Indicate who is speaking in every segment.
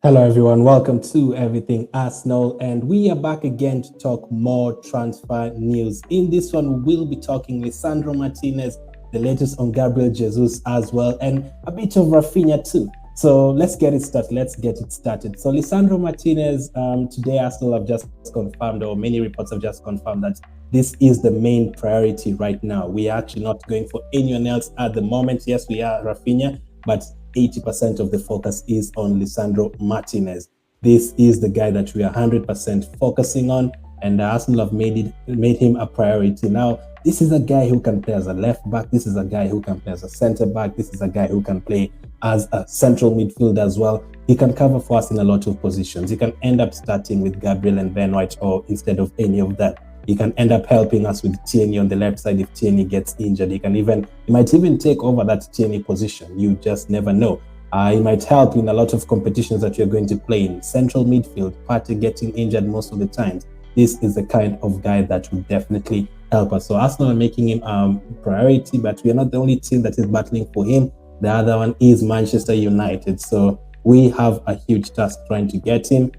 Speaker 1: Hello, everyone. Welcome to Everything Arsenal, and we are back again to talk more transfer news. In this one, we will be talking Lisandro Martinez, the latest on Gabriel Jesus as well, and a bit of Raphinha too. So let's get it started. So Lisandro Martinez, today Arsenal have just confirmed, or many reports have just confirmed that this is the main priority right now. We are actually not going for anyone else at the moment. Yes, we are Raphinha, but 80% of the focus is on Lisandro Martinez. This is the guy that we are 100% focusing on, and Arsenal have made him a priority. Now, this is a guy who can play as a left back. This is a guy who can play as a centre back. This is a guy who can play as a central midfield as well. He can cover for us in a lot of positions. He can end up starting with Gabriel and Ben White, or instead of any of that. He can end up helping us with Tierney on the left side if Tierney gets injured. He might even take over that Tierney position. You just never know. He might help in a lot of competitions that you're going to play in. Central midfield, Partey getting injured most of the times. This is the kind of guy that will definitely help us. So Arsenal are making him priority, but we are not the only team that is battling for him. The other one is Manchester United. So we have a huge task trying to get him.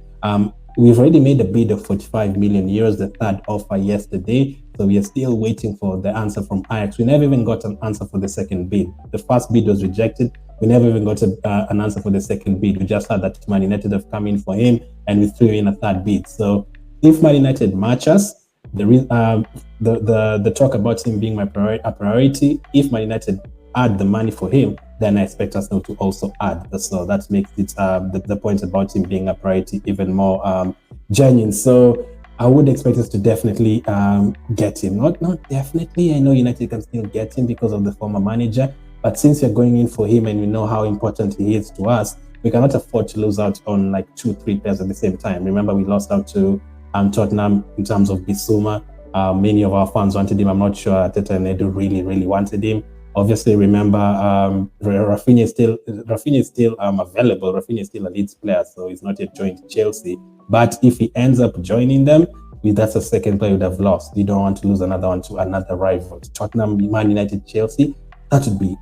Speaker 1: We've already made a bid of 45 million euros, the third offer yesterday. So we are still waiting for the answer from Ajax. We never even got an answer for the second bid. The first bid was rejected. We never even got an answer for the second bid. We just heard that Man United have come in for him, and we threw in a third bid. So if Man United match us, the talk about him being a priority, if Man United add the money for him, then I expect us now to also add. So that makes it the point about him being a priority even more genuine. So I would expect us to definitely get him. Not definitely. I know United can still get him because of the former manager. But since you're going in for him and we know how important he is to us, we cannot afford to lose out on like 2-3 players at the same time. Remember, we lost out to Tottenham in terms of Bissouma. Many of our fans wanted him. I'm not sure Arteta and Edu really wanted him. Obviously, remember, Raphinha is still available. Raphinha is still a Leeds player, so he's not yet joined Chelsea. But if he ends up joining them, that's a second player we'd have lost. You don't want to lose another one to another rival. Tottenham, Man United, Chelsea. That would be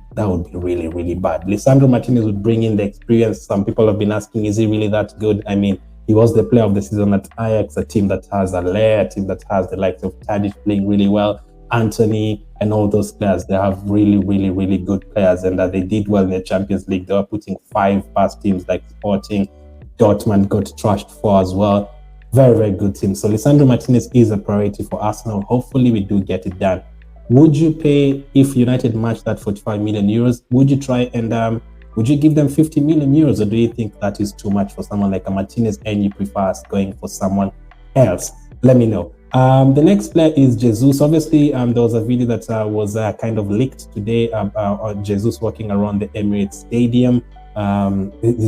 Speaker 1: really bad. Lisandro Martinez would bring in the experience. Some people have been asking, is he really that good? I mean, he was the player of the season at Ajax, a team that has a layer, a team that has the likes of Tadic playing really well, Anthony, and all those players. They have really good players, and they did well in the Champions League. They were putting 5 past teams like Sporting. Dortmund got trashed 4 as well. Very good team. So Lisandro Martinez is a priority for Arsenal. Hopefully we do get it done. Would you pay, if United match that 45 million euros, would you try and would you give them 50 million euros, or do you think that is too much for someone like a Martinez and you prefer us going for someone else? Let me know. The next player is Jesus. Obviously, there was a video that was kind of leaked today on Jesus walking around the Emirates Stadium,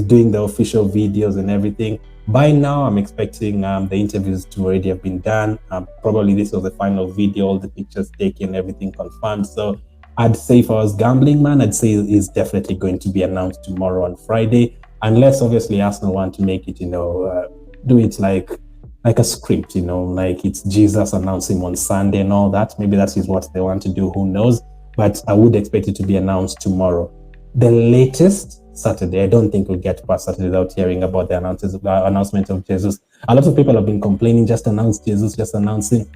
Speaker 1: doing the official videos and everything. By now, I'm expecting the interviews to already have been done. Probably this was the final video, all the pictures taken, everything confirmed. So I'd say if I was gambling man, I'd say it's definitely going to be announced tomorrow on Friday, unless obviously Arsenal want to make it, do it like a script, like it's Jesus announcing on Sunday and all that. Maybe that is what they want to do, who knows? But I would expect it to be announced tomorrow. The latest Saturday. I don't think we'll get past Saturday without hearing about the announcement of Jesus. A lot of people have been complaining, just announce Jesus, just announcing.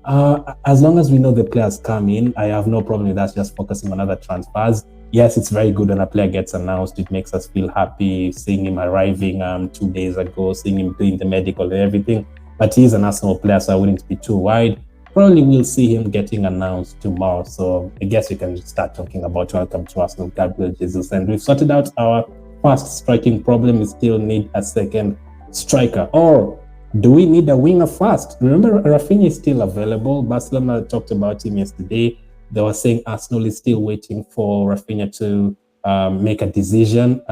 Speaker 1: As long as we know the players come in, I have no problem with us just focusing on other transfers. Yes, it's very good when a player gets announced. It makes us feel happy, seeing him arriving 2 days ago, seeing him doing the medical and everything. But he's an Arsenal player, so I wouldn't be too worried. Probably we'll see him getting announced tomorrow. So I guess we can start talking about welcome to Arsenal, Gabriel Jesus. And we've sorted out our first striking problem. We still need a second striker. Or do we need a winger first? Remember, Raphinha is still available. Barcelona talked about him yesterday. They were saying Arsenal is still waiting for Raphinha to make a decision.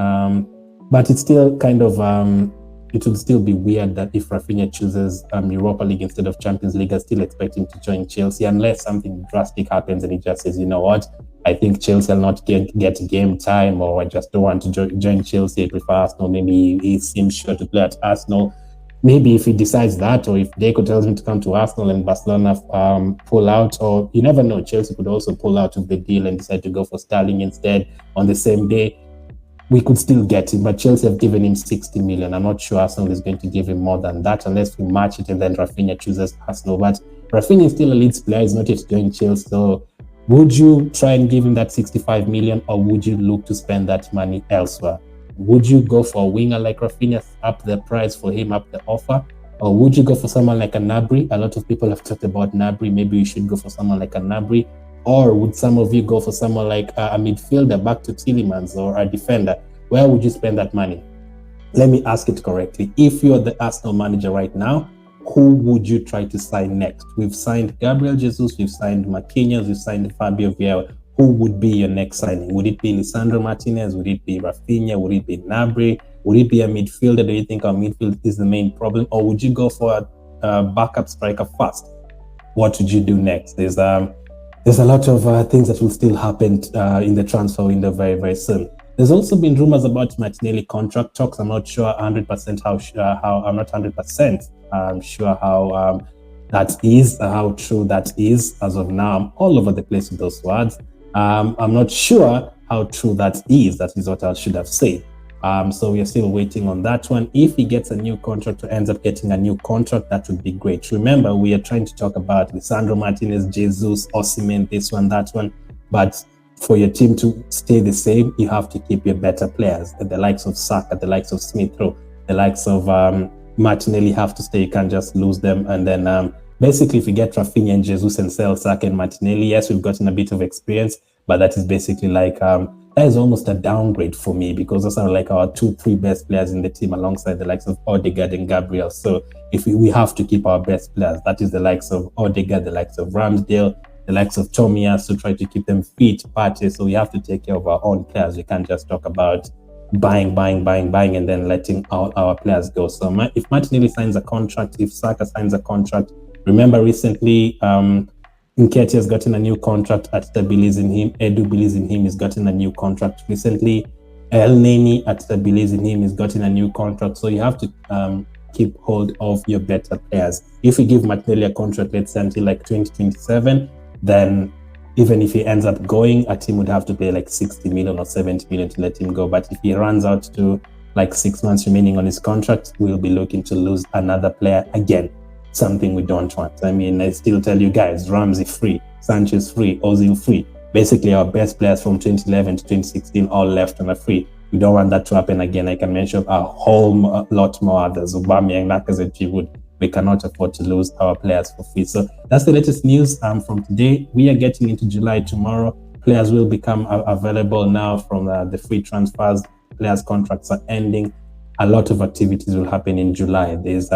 Speaker 1: But it's still kind of... it would still be weird that if Raphinha chooses Europa League instead of Champions League, I still expect him to join Chelsea, unless something drastic happens and he just says, you know what, I think Chelsea will not get game time, or I just don't want to join Chelsea, I prefer Arsenal. Maybe he seems sure to play at Arsenal. Maybe if he decides that, or if Deco tells him to come to Arsenal and Barcelona pull out, or you never know, Chelsea could also pull out of the deal and decide to go for Sterling instead on the same day. we could still get him, but Chelsea have given him 60 million. I'm not sure Arsenal is going to give him more than that unless we match it and then Raphinha chooses Arsenal. But Raphinha is still a Leeds player, he's not yet joined Chelsea. So would you try and give him that 65 million, or would you look to spend that money elsewhere? Would you go for a winger like Raphinha, up the price for him, up the offer? Or would you go for someone like a Gnabry? A lot of people have talked about Gnabry. Maybe you should go for someone like a Gnabry. Or would some of you go for someone like a midfielder back to Tielemans, or a defender? Where would you spend that money? Let me ask it correctly. If you're the Arsenal manager right now, who would you try to sign next? We've signed Gabriel Jesus, we've signed Martinez, we've signed Fabio Vieira. Who would be your next signing? Would it be Lisandro Martinez? Would it be Raphinha? Would it be Gnabry? Would it be a midfielder? Do you think our midfield is the main problem? Or would you go for a backup striker first? What would you do next? There's a lot of things that will still happen in the transfer window very, very soon. There's also been rumors about Martinelli contract talks. I'm not sure 100% how I'm not 100% sure how that is, how true that is. As of now, I'm all over the place with those words. I'm not sure how true that is. That is what I should have said. So we are still waiting on that one. If he gets a new contract or ends up getting a new contract, that would be great. Remember, we are trying to talk about Lisandro Martinez, Jesus, Osimhen, this one, that one. But for your team to stay the same, you have to keep your better players. The likes of Saka, the likes of Smith Rowe, the likes of Martinelli have to stay. You can't just lose them. And then basically, if you get Raphinha and Jesus and sell Saka and Martinelli, yes, we've gotten a bit of experience, but that is basically like that is almost a downgrade for me, because those are like our 2-3 best players in the team alongside the likes of Odegaard and Gabriel. So if we have to keep our best players, that is the likes of Odegaard, the likes of Ramsdale, the likes of Tomiyasu, try to keep them fit, party. So we have to take care of our own players. We can't just talk about buying, and then letting our players go. So if Martinelli signs a contract, if Saka signs a contract, remember recently, Nketiah has gotten a new contract. Ateta believes in him. Edu believes in him. He's gotten a new contract recently. El Neni, Ateta believes in him. He's gotten a new contract. So you have to keep hold of your better players. If we give Martinelli a contract, let's say until like 2027, then even if he ends up going, a team would have to pay like 60 million or 70 million to let him go. But if he runs out to like 6 months remaining on his contract, we'll be looking to lose another player again. Something we don't want. I mean, I still tell you guys, Ramsey free, Sanchez free, Ozil free. Basically, our best players from 2011 to 2016 all left on a free. We don't want that to happen again. I can mention a whole lot more others. Aubameyang, Lacazette, Giroud. We cannot afford to lose our players for free. So that's the latest news from today. We are getting into July tomorrow. Players will become available now from the free transfers. Players' contracts are ending. A lot of activities will happen in July. There's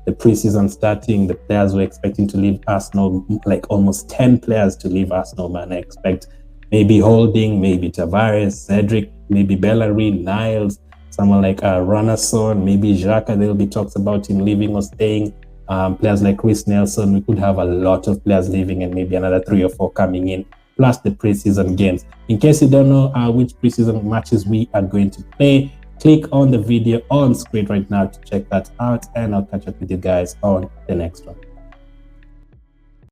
Speaker 1: the preseason starting. The players were expecting to leave Arsenal, like almost 10 players to leave Arsenal, man. I expect maybe Holding, maybe Tavares, Cedric, maybe Bellerin, Niles, someone like Ranason, maybe Xhaka. There will be talks about him leaving or staying. Players like Chris Nelson. We could have a lot of players leaving and maybe another 3 or 4 coming in, plus the preseason games. In case you don't know which preseason matches we are going to play, click on the video on screen right now to check that out, and I'll catch up with you guys on the next one.